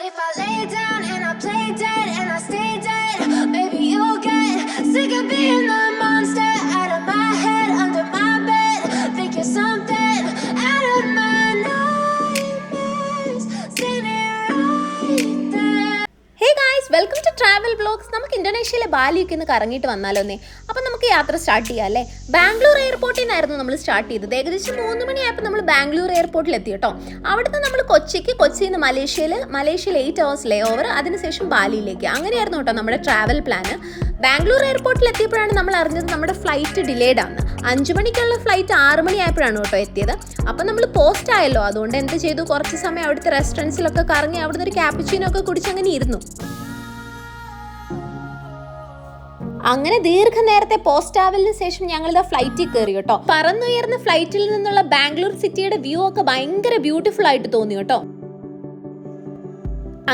if I lay down and I play dead and I stay dead, maybe you'll get sick of being the monster out of my head, under my bed. Think you're something out of my nightmares, standing right there. Hey guys, welcome to travel vlogs. നമുക്ക് ഇന്തോനേഷ്യയിലെ ബാലിയൊക്കെ ഒന്ന് കറങ്ങിയിട്ട് വന്നാലോന്നേ. അപ്പം നമുക്ക് യാത്ര start ചെയ്യാം അല്ലേ. ബാംഗ്ലൂർ എയർപോർട്ടിൽ നിന്നായിരുന്നു നമ്മൾ സ്റ്റാർട്ട് ചെയ്തത്. ഏകദേശം 3 മണിയായപ്പോൾ നമ്മൾ ബാംഗ്ലൂർ എയർപോർട്ടിൽ എത്തി കേട്ടോ. അവിടുന്ന് നമ്മൾ കൊച്ചിയിൽ നിന്ന് മലേഷ്യയിൽ 8 hours ലേ ഓവർ, അതിനുശേഷം ബാലിയിലേക്ക്. അങ്ങനെയായിരുന്നു കേട്ടോ നമ്മുടെ ട്രാവൽ പ്ലാന്. ബാംഗ്ലൂർ എയർപോർട്ടിൽ എത്തിയപ്പോഴാണ് നമ്മൾ അറിഞ്ഞത് നമ്മുടെ ഫ്ലൈറ്റ് ഡിലേഡ് ആണ്. 5 മണിക്കുള്ള ഫ്ലൈറ്റ് 6 മണിയായപ്പോഴാണ് കേട്ടോ എത്തിയത്. അപ്പം നമ്മൾ പോസ്റ്റ് ആയല്ലോ, അതുകൊണ്ട് എന്ത് ചെയ്തു, കുറച്ച് സമയം അവിടുത്തെ റെസ്റ്റോറൻറ്റ്സിലൊക്കെ കറങ്ങി അവിടുന്ന് ഒരു ക്യാപ്പുച്ചിനോ ഒക്കെ കുടിച്ച് അങ്ങനെ ഇരുന്നു. അങ്ങനെ ദീർഘനേരത്തെ പോസ്റ്റ് ട്രാവലിന് ശേഷം ഞങ്ങളിതാ ഫ്ലൈറ്റിൽ കയറി കേട്ടോ. പറന്നുയർന്ന ഫ്ലൈറ്റിൽ നിന്നുള്ള ബാംഗ്ലൂർ സിറ്റിയുടെ വ്യൂ ഒക്കെ ഭയങ്കര ബ്യൂട്ടിഫുൾ ആയിട്ട് തോന്നി കേട്ടോ.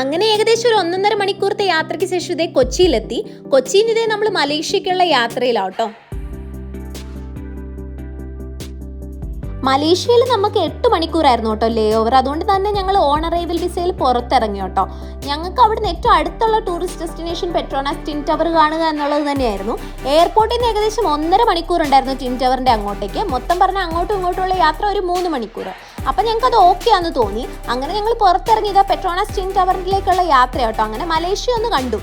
അങ്ങനെ ഏകദേശം ഒരു 1.5 മണിക്കൂറത്തെ യാത്രയ്ക്ക് ശേഷം ഇതേ കൊച്ചിയിലെത്തി. കൊച്ചിയിൽ ഇതേ നമ്മൾ മലേഷ്യക്കുള്ള യാത്രയിലാട്ടോ. മലേഷ്യയിൽ നമുക്ക് 8 മണിക്കൂറായിരുന്നു കേട്ടോ ലേ ഓവർ. അതുകൊണ്ട് തന്നെ ഞങ്ങൾ ഓൺ അറൈവൽ വിസയിൽ പുറത്തിറങ്ങി കേട്ടോ. ഞങ്ങൾക്ക് അവിടുന്ന് ഏറ്റവും അടുത്തുള്ള tourist destination Petronas tin tower കാണുക എന്നുള്ളത് തന്നെയായിരുന്നു. എയർപോർട്ടിൽ നിന്ന് ഏകദേശം 1.5 മണിക്കൂർ ഉണ്ടായിരുന്നു ടിൻ ടവറിൻ്റെ അങ്ങോട്ടേക്ക്. മൊത്തം പറഞ്ഞാൽ അങ്ങോട്ടും ഇങ്ങോട്ടുള്ള യാത്ര ഒരു 3 മണിക്കൂർ. അപ്പം ഞങ്ങൾക്ക് അത് ഓക്കെ ആണെന്ന് തോന്നി. അങ്ങനെ ഞങ്ങൾ പുറത്തിറങ്ങിയത് പെട്രോണാസ് ടിൻ ടവറിലേക്കുള്ള യാത്ര കേട്ടോ. അങ്ങനെ മലേഷ്യ ഒന്ന് കണ്ടു.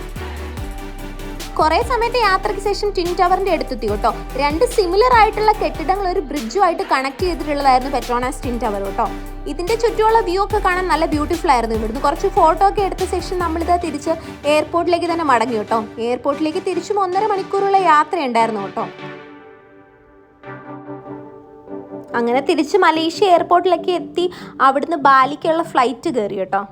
കുറേ സമയത്തെ യാത്രയ്ക്ക് ശേഷം ടിൻ ടവറിൻ്റെ അടുത്തെത്തി കേട്ടോ. 2 സിമിലർ ആയിട്ടുള്ള കെട്ടിടങ്ങൾ ഒരു ബ്രിഡ്ജുമായിട്ട് കണക്ട് ചെയ്തിട്ടുള്ളതായിരുന്നു പെട്രോണാസ് ടിൻ ടവർ കേട്ടോ. ഇതിൻ്റെ ചുറ്റുമുള്ള വ്യൂ ഒക്കെ കാണാൻ നല്ല ബ്യൂട്ടിഫുൾ ആയിരുന്നു. ഇവിടുന്ന് കുറച്ച് ഫോട്ടോ ഒക്കെ എടുത്ത ശേഷം നമ്മളിത് തിരിച്ച് എയർപോർട്ടിലേക്ക് തന്നെ മടങ്ങി കേട്ടോ. എയർപോർട്ടിലേക്ക് തിരിച്ചും 1.5 മണിക്കൂറുള്ള യാത്രയുണ്ടായിരുന്നു കേട്ടോ. അങ്ങനെ തിരിച്ച് മലേഷ്യ എയർപോർട്ടിലേക്ക് എത്തി അവിടുന്ന് ബാലിക്കുള്ള ഫ്ലൈറ്റ് കയറി കേട്ടോ.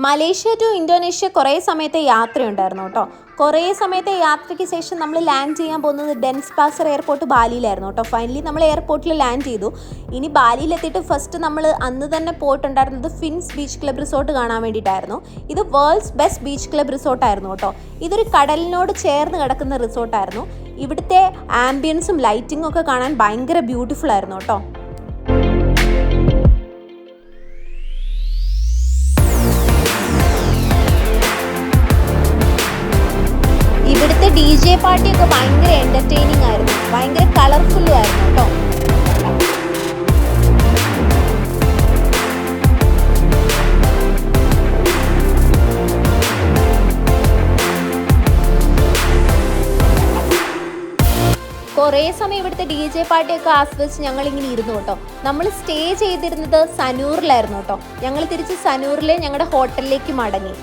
മലേഷ്യ ടു ഇന്തോനേഷ്യ കുറേ സമയത്തെ യാത്രയുണ്ടായിരുന്നു കേട്ടോ. കുറേ സമയത്തെ യാത്രയ്ക്ക് ശേഷം നമ്മൾ ലാൻഡ് ചെയ്യാൻ പോകുന്നത് ഡെൻസ്പാസർ എയർപോർട്ട് ബാലിയിലായിരുന്നു കേട്ടോ. ഫൈനലി നമ്മൾ എയർപോർട്ടിൽ ലാൻഡ് ചെയ്തു. ഇനി ബാലിയിലെത്തിയിട്ട് ഫസ്റ്റ് നമ്മൾ അന്ന് തന്നെ പോയിട്ടുണ്ടായിരുന്നത് ഫിൻസ് ബീച്ച് ക്ലബ് റിസോർട്ട് കാണാൻ വേണ്ടിയിട്ടായിരുന്നു. ഇത് വേൾഡ്സ് ബെസ്റ്റ് ബീച്ച് ക്ലബ് റിസോർട്ടായിരുന്നു കേട്ടോ. ഇതൊരു കടലിനോട് ചേർന്ന് കിടക്കുന്ന റിസോർട്ടായിരുന്നു. ഇവിടുത്തെ ആംബിയൻസും ലൈറ്റിങ്ങും ഒക്കെ കാണാൻ ഭയങ്കര ബ്യൂട്ടിഫുൾ ആയിരുന്നു കേട്ടോ. ഇവിടുത്തെ DJ പാർട്ടിയൊക്കെ ഭയങ്കര എൻ്റർടൈനിങ് ആയിരുന്നു, ഭയങ്കര കളർഫുള്ളും ആയിരുന്നു കേട്ടോ. കുറേ സമയം ഇവിടുത്തെ DJ പാർട്ടിയൊക്കെ ആസ്വദിച്ച് ഞങ്ങളിങ്ങനെ ഇരുന്നു കേട്ടോ. നമ്മൾ സ്റ്റേ ചെയ്തിരുന്നത് സനൂറിലായിരുന്നു കേട്ടോ. ഞങ്ങൾ തിരിച്ച് സനൂറിലെ ഞങ്ങളുടെ ഹോട്ടലിലേക്ക് മടങ്ങി.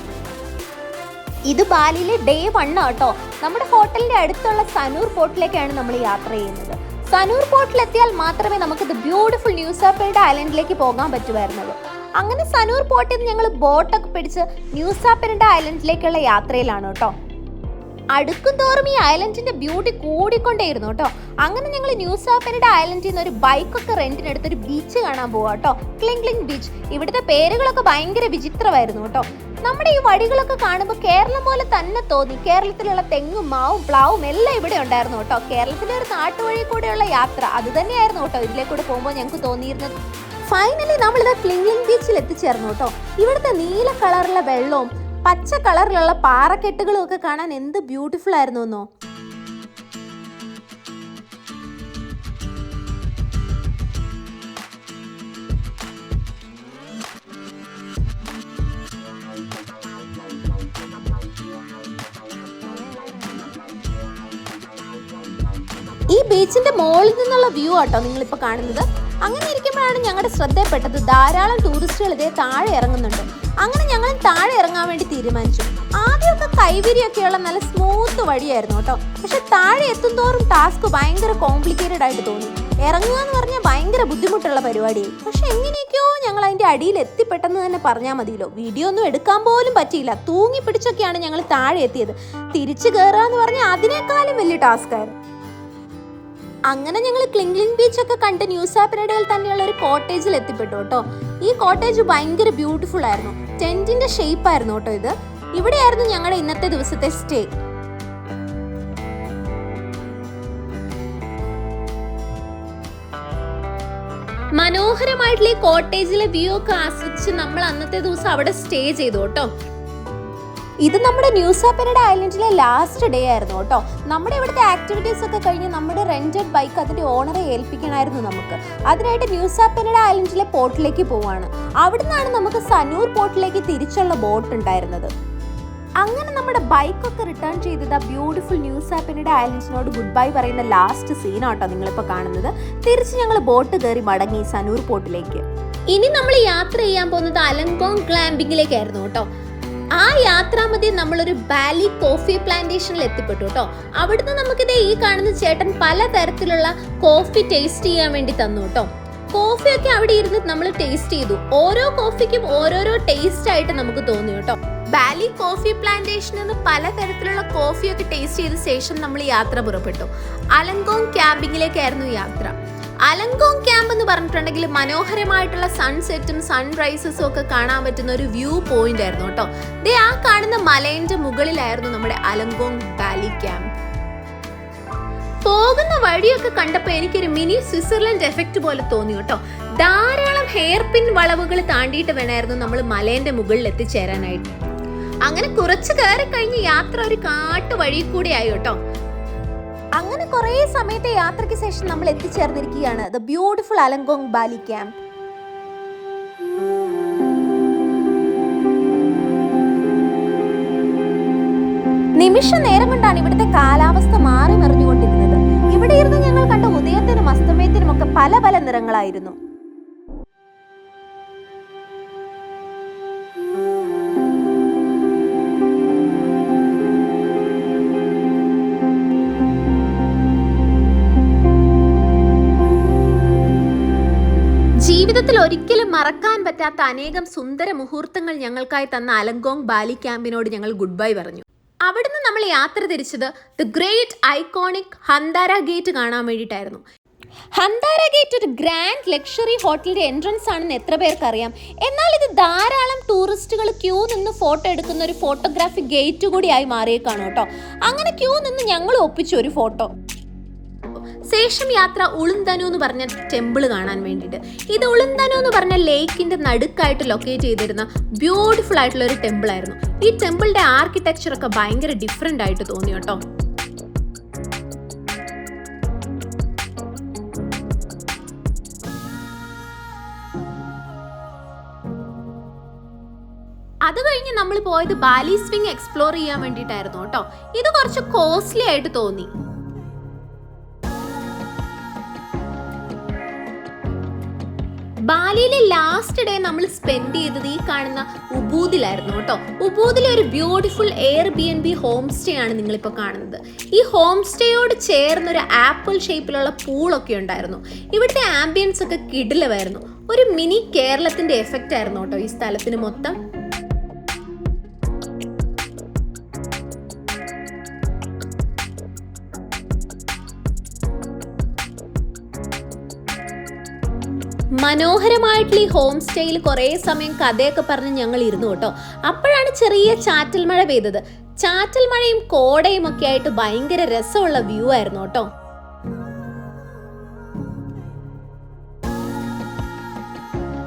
ഇത് ബാലിയിലെ ഡേ 1 കേട്ടോ. നമ്മുടെ ഹോട്ടലിൻ്റെ അടുത്തുള്ള സനൂർ പോർട്ടിലേക്കാണ് നമ്മൾ യാത്ര ചെയ്യുന്നത്. സനൂർ പോർട്ടിലെത്തിയാൽ മാത്രമേ നമുക്ക് ഇത് ബ്യൂട്ടിഫുൾ ന്യൂസാപ്പയുടെ ഐലൻഡിലേക്ക് പോകാൻ പറ്റുമായിരുന്നുള്ളൂ. അങ്ങനെ സനൂർ പോർട്ടിൽ നിന്ന് ഞങ്ങൾ ബോട്ടൊക്കെ പിടിച്ച് ന്യൂസാപ്പയുടെ ഐലൻഡിലേക്കുള്ള യാത്രയിലാണ് കേട്ടോ. അടുക്കും തോറും ഈ ഐലൻഡിന്റെ ബ്യൂട്ടി കൂടിക്കൊണ്ടേയിരുന്നു കേട്ടോ. അങ്ങനെ ഞങ്ങൾ ന്യൂസാപ്പയുടെ ഐലൻഡിൽ നിന്ന് ഒരു ബൈക്കൊക്കെ റെന്റിനെടുത്ത് ഒരു ബീച്ച് കാണാൻ പോവാ കേട്ടോ. ക്ലിംഗ്ലിംഗ് ബീച്ച്. ഇവിടുത്തെ പേരുകളൊക്കെ ഭയങ്കര വിചിത്രമായിരുന്നു കേട്ടോ. നമ്മുടെ ഈ വഴികളൊക്കെ കാണുമ്പോൾ കേരളം പോലെ തന്നെ തോന്നി. കേരളത്തിലുള്ള തെങ്ങും മാവും പ്ലാവും എല്ലാം ഇവിടെ ഉണ്ടായിരുന്നു കേട്ടോ. കേരളത്തിലെ ഒരു നാട്ടുവഴി കൂടെയുള്ള യാത്ര അത് തന്നെയായിരുന്നു കേട്ടോ ഇതിലേക്കൂടെ പോകുമ്പോൾ ഞങ്ങൾക്ക് തോന്നിയിരുന്നത്. ഫൈനലി നമ്മളിത് ക്ലിംഗ്ലിംഗ് ബീച്ചിൽ എത്തിച്ചേർന്നു കേട്ടോ. ഇവിടുത്തെ നീല കളറുള്ള വെള്ളവും പച്ച കളറിലുള്ള പാറക്കെട്ടുകളും ഒക്കെ കാണാൻ എന്ത് ബ്യൂട്ടിഫുൾ ആയിരുന്നു എന്നോ. ഈ ബീച്ചിന്റെ മുകളിൽ നിന്നുള്ള വ്യൂ ആട്ടോ നിങ്ങളിപ്പോൾ കാണുന്നത്. അങ്ങനെ ഇരിക്കുമ്പോഴാണ് ഞങ്ങളുടെ ശ്രദ്ധയിൽപ്പെട്ടത് ധാരാളം ടൂറിസ്റ്റുകൾ ഇതേ താഴെ ഇറങ്ങുന്നുണ്ട്. അങ്ങനെ ഞങ്ങൾ താഴെ ഇറങ്ങാൻ വേണ്ടി തീരുമാനിച്ചു. ആദ്യമൊക്കെ കൈവരിയൊക്കെയുള്ള നല്ല സ്മൂത്ത് വഴിയായിരുന്നു കേട്ടോ. പക്ഷെ താഴെ എത്തുന്തോറും ടാസ്ക് ഭയങ്കര കോംപ്ലിക്കേറ്റഡ് ആയിട്ട് തോന്നി. ഇറങ്ങുക എന്ന് പറഞ്ഞാൽ ഭയങ്കര ബുദ്ധിമുട്ടുള്ള പരിപാടിയായി. പക്ഷെ എങ്ങനെയൊക്കെയോ ഞങ്ങൾ അതിൻ്റെ അടിയിൽ എത്തിപ്പെട്ടെന്ന് തന്നെ പറഞ്ഞാൽ മതിയല്ലോ. വീഡിയോ ഒന്നും എടുക്കാൻ പോലും പറ്റിയില്ല. തൂങ്ങി പിടിച്ചൊക്കെയാണ് ഞങ്ങൾ താഴെ എത്തിയത്. തിരിച്ചു കയറുക എന്ന് പറഞ്ഞാൽ അതിനേക്കാളും വലിയ ടാസ്ക് ആയിരുന്നു. അങ്ങനെ ഞങ്ങൾ ക്ലിംഗ്ലിംഗ് ബീച്ചൊക്കെ കണ്ട് ന്യൂസാപ്പനടയിൽ തന്നെയുള്ള ഒരു കോട്ടേജിൽ എത്തിപ്പെട്ടു കേട്ടോ. ഈ കോട്ടേജ് ഭയങ്കര ബ്യൂട്ടിഫുൾ ആയിരുന്നു. ടെന്റിന്റെ ഷേപ്പ് ആയിരുന്നു കേട്ടോ ഇത്. ഇവിടെയായിരുന്നു ഞങ്ങളുടെ ഇന്നത്തെ ദിവസത്തെ സ്റ്റേ. മനോഹരമായിട്ടുള്ള ഈ കോട്ടേജിലെ വ്യൂ ഒക്കെ ആസ്വദിച്ച് നമ്മൾ അന്നത്തെ ദിവസം അവിടെ സ്റ്റേ ചെയ്തു കേട്ടോ. ഇത് നമ്മുടെ ന്യൂസാ പെനഡ ഐലൻഡിലെ ലാസ്റ്റ് ഡേ ആയിരുന്നു കേട്ടോ. നമ്മുടെ ഇവിടുത്തെ ആക്ടിവിറ്റീസ് ഒക്കെ കഴിഞ്ഞ് നമ്മുടെ റെന്റഡ് ബൈക്ക് അതിന്റെ ഓണറെ ഏൽപ്പിക്കണമായിരുന്നു നമുക്ക്. അതിനായിട്ട് ന്യൂസാ പെനഡ ഐലൻഡിലെ പോർട്ടിലേക്ക് പോവാണ്. അവിടുന്നാണ് നമുക്ക് സനൂർ പോർട്ടിലേക്ക് തിരിച്ചുള്ള ബോട്ട് ഉണ്ടായിരുന്നത്. അങ്ങനെ നമ്മുടെ ബൈക്കൊക്കെ റിട്ടേൺ ചെയ്തത് ബ്യൂട്ടിഫുൾ ന്യൂസാ പെനഡ ഐലൻഡ്സിനോട് ഗുഡ് ബൈ പറയുന്ന ലാസ്റ്റ് സീനാട്ടോ നിങ്ങളിപ്പോൾ കാണുന്നത്. തിരിച്ച് ഞങ്ങൾ ബോട്ട് കയറി മടങ്ങി സനൂർ പോർട്ടിലേക്ക്. ഇനി നമ്മൾ യാത്ര ചെയ്യാൻ പോകുന്നത് അലങ്കോങ് ഗ്ലാമ്പിങ്ങിലേക്കായിരുന്നു കേട്ടോ. ആ യാത്രാമധ്യേ നമ്മളൊരു ബാലി കോഫി പ്ലാന്റേഷനിൽ എത്തിപ്പെട്ടു കേട്ടോ. അവിടുന്ന് നമുക്കിത് ഈ കാണുന്ന ചേട്ടൻ പലതരത്തിലുള്ള കോഫി ടേസ്റ്റ് ചെയ്യാൻ വേണ്ടി തന്നു കേട്ടോ. കോഫിയൊക്കെ അവിടെ ഇരുന്ന് നമ്മൾ ടേസ്റ്റ് ചെയ്തു. ഓരോ കോഫിക്കും ഓരോരോ ടേസ്റ്റ് ആയിട്ട് നമുക്ക് തോന്നി കേട്ടോ. ബാലി കോഫി പ്ലാന്റേഷനിൽ നിന്ന് പലതരത്തിലുള്ള കോഫിയൊക്കെ ടേസ്റ്റ് ചെയ്ത ശേഷം നമ്മൾ യാത്ര പുറപ്പെട്ടു. അലങ്കോങ് ക്യാമ്പിങ്ങിലേക്കായിരുന്നു യാത്ര. അലങ്കോങ് ക്യാമ്പ് എന്ന് പറഞ്ഞിട്ടുണ്ടെങ്കിൽ മനോഹരമായിട്ടുള്ള സൺസെറ്റും സൺറൈസസും ഒക്കെ കാണാൻ പറ്റുന്ന ഒരു വ്യൂ പോയിന്റ് ആയിരുന്നു കേട്ടോ. ദേ ആ കാണുന്ന മലേന്റെ മുകളിലായിരുന്നു നമ്മുടെ അലങ്കോങ് വാലി ക്യാമ്പ്. പോകുന്ന വഴിയൊക്കെ കണ്ടപ്പോൾ എനിക്കൊരു മിനി സ്വിറ്റ്സർലൻഡ് എഫക്റ്റ് പോലെ തോന്നി കേട്ടോ. ധാരാളം ഹെയർ പിൻ വളവുകൾ താണ്ടിയിട്ട് വേണമായിരുന്നു നമ്മൾ മലേന്റെ മുകളിൽ എത്തിച്ചേരാനായിട്ട്. അങ്ങനെ കുറച്ച് കയറി കഴിഞ്ഞ് യാത്ര ഒരു കാട്ടു വഴി കൂടി ആയി കേട്ടോ. അങ്ങനെ കുറേ സമയത്തെ യാത്രയ്ക്ക് ശേഷം നമ്മൾ എത്തിച്ചേർന്നിരിക്കുകയാണ് ദ ബ്യൂട്ടിഫുൾ അലങ്കോങ് വാലി ക്യാമ്പ്. നിമിഷ നേരം കൊണ്ടാണ് ഇവിടുത്തെ കാലാവസ്ഥ മാറി മറിഞ്ഞുകൊണ്ടിരുന്നത്. ഇവിടെ ഇരുന്ന് ഞങ്ങൾ കണ്ട ഉദയത്തിനും അസ്തമയത്തിനും ഒക്കെ പല പല നിറങ്ങളായിരുന്നു. ജീവിതത്തിൽ ഒരിക്കലും മറക്കാൻ പറ്റാത്ത അനേകം സുന്ദര മുഹൂർത്തങ്ങൾ ഞങ്ങൾക്കായി തന്ന അലങ്കോങ് വാലി ക്യാമ്പിനോട് ഞങ്ങൾ ഗുഡ് ബൈ പറഞ്ഞു. അവിടുന്ന് നമ്മൾ യാത്ര തിരിച്ചത് ദ ഗ്രേറ്റ് ഐക്കോണിക് ഹന്താര ഗേറ്റ് കാണാൻ വേണ്ടിയിട്ടായിരുന്നു. ഹന്താര ഗേറ്റ് ഒരു ഗ്രാൻഡ് ലക്ഷറി ഹോട്ടലിന്റെ എൻട്രൻസ് ആണെന്ന് എത്ര പേർക്ക് അറിയാം. എന്നാൽ ഇത് ധാരാളം ടൂറിസ്റ്റുകൾ ക്യൂ നിന്ന് ഫോട്ടോ എടുക്കുന്ന ഒരു ഫോട്ടോഗ്രാഫിക് ഗേറ്റ് കൂടിയായി മാറിയേക്കാണ് കേട്ടോ. അങ്ങനെ ക്യൂ നിന്ന് ഞങ്ങൾ ഒപ്പിച്ചു ഒരു ഫോട്ടോ. ശേഷം യാത്ര ഉളുന്തനു എന്ന് പറഞ്ഞ ടെമ്പിൾ കാണാൻ വേണ്ടിയിട്ട്. ഇത് ഉളുന്തനു എന്ന് പറഞ്ഞ ലേക്കിന്റെ നടുക്കായിട്ട് ലൊക്കേറ്റ് ചെയ്തിരുന്ന ബ്യൂട്ടിഫുൾ ആയിട്ടുള്ള ഒരു ടെമ്പിൾ ആയിരുന്നു. ഈ ടെമ്പിളിന്റെ ആർക്കിടെക്ചർ ഒക്കെ ഭയങ്കര ഡിഫറെന്റ് ആയിട്ട് തോന്നി കേട്ടോ. അത് കഴിഞ്ഞ് നമ്മൾ പോയത് ബാലി സ്വിംഗ് എക്സ്പ്ലോർ ചെയ്യാൻ വേണ്ടിയിട്ടായിരുന്നു കേട്ടോ. ഇത് കുറച്ച് കോസ്റ്റ്ലി ആയിട്ട് തോന്നി. ബാലിയിലെ ലാസ്റ്റ് ഡേ നമ്മൾ സ്പെൻഡ് ചെയ്തത് ഈ കാണുന്ന ഉബൂദിലായിരുന്നു കേട്ടോ. ഉബൂദിലെ ഒരു ബ്യൂട്ടിഫുൾ Airbnb ഹോം സ്റ്റേ ആണ് നിങ്ങളിപ്പോൾ കാണുന്നത്. ഈ ഹോം സ്റ്റേയോട് ചേർന്നൊരു ആപ്പിൾ ഷേപ്പിലുള്ള പൂളൊക്കെ ഉണ്ടായിരുന്നു. ഇവിടുത്തെ ആംബിയൻസ് ഒക്കെ കിടിലമായിരുന്നു. ഒരു മിനി കേരളത്തിന്റെ എഫക്റ്റ് ആയിരുന്നു കേട്ടോ ഈ സ്ഥലത്തിന് മൊത്തം. മനോഹരമായിട്ടുള്ള ഈ ഹോം സ്റ്റേയിൽ കുറേ സമയം കഥയൊക്കെ പറഞ്ഞ് ഞങ്ങൾ ഇരുന്നു കേട്ടോ. അപ്പോഴാണ് ചെറിയ ചാറ്റൽ മഴ പെയ്തത്. ചാറ്റൽ മഴയും കോടയും ഒക്കെ ആയിട്ട് ഭയങ്കര രസമുള്ള വ്യൂ ആയിരുന്നു കേട്ടോ.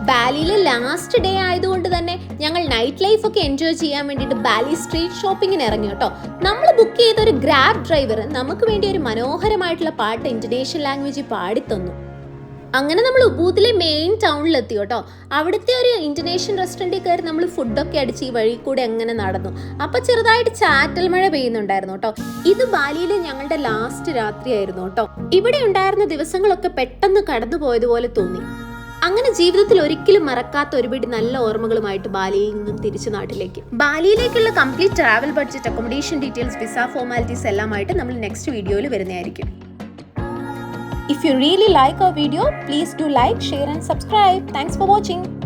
ബാലിയിലെ ലാസ്റ്റ് ഡേ ആയതുകൊണ്ട് തന്നെ ഞങ്ങൾ നൈറ്റ് ലൈഫ് ഒക്കെ എൻജോയ് ചെയ്യാൻ വേണ്ടിയിട്ട് ബാലി സ്ട്രീറ്റ് ഷോപ്പിങ്ങിന് ഇറങ്ങി കേട്ടോ. നമ്മൾ ബുക്ക് ചെയ്ത ഒരു ഗ്രാബ് ഡ്രൈവർ നമുക്ക് വേണ്ടി ഒരു മനോഹരമായിട്ടുള്ള പാട്ട് ഇന്തോനേഷ്യൻ ലാംഗ്വേജിൽ പാടിത്തന്നു. അങ്ങനെ നമ്മൾ ഉബൂദിലെ മെയിൻ ടൗണിലെത്തി കേട്ടോ. അവിടുത്തെ ഒരു ഇന്തോനേഷ്യൻ റെസ്റ്റോറൻറ്റിൽ കയറി നമ്മൾ ഫുഡൊക്കെ അടിച്ച് ഈ വഴി കൂടെ അങ്ങനെ നടന്നു. അപ്പോൾ ചെറുതായിട്ട് ചാറ്റൽ മഴ പെയ്യുന്നുണ്ടായിരുന്നു കേട്ടോ. ഇത് ബാലിയിലെ ഞങ്ങളുടെ ലാസ്റ്റ് രാത്രിയായിരുന്നു കേട്ടോ. ഇവിടെ ഉണ്ടായിരുന്ന ദിവസങ്ങളൊക്കെ പെട്ടെന്ന് കടന്നു പോയതുപോലെ തോന്നി. അങ്ങനെ ജീവിതത്തിൽ ഒരിക്കലും മറക്കാത്ത ഒരുപിടി നല്ല ഓർമ്മകളുമായിട്ട് ബാലിയിൽ നിന്നും തിരിച്ചു നാട്ടിലേക്ക്. ബാലിയിലേക്കുള്ള complete travel budget, accommodation details, visa formalities എല്ലാമായിട്ട് നമ്മൾ നെക്സ്റ്റ് വീഡിയോയിൽ വരുന്നതായിരിക്കും. If you really like our video, please do like, share and subscribe. Thanks for watching.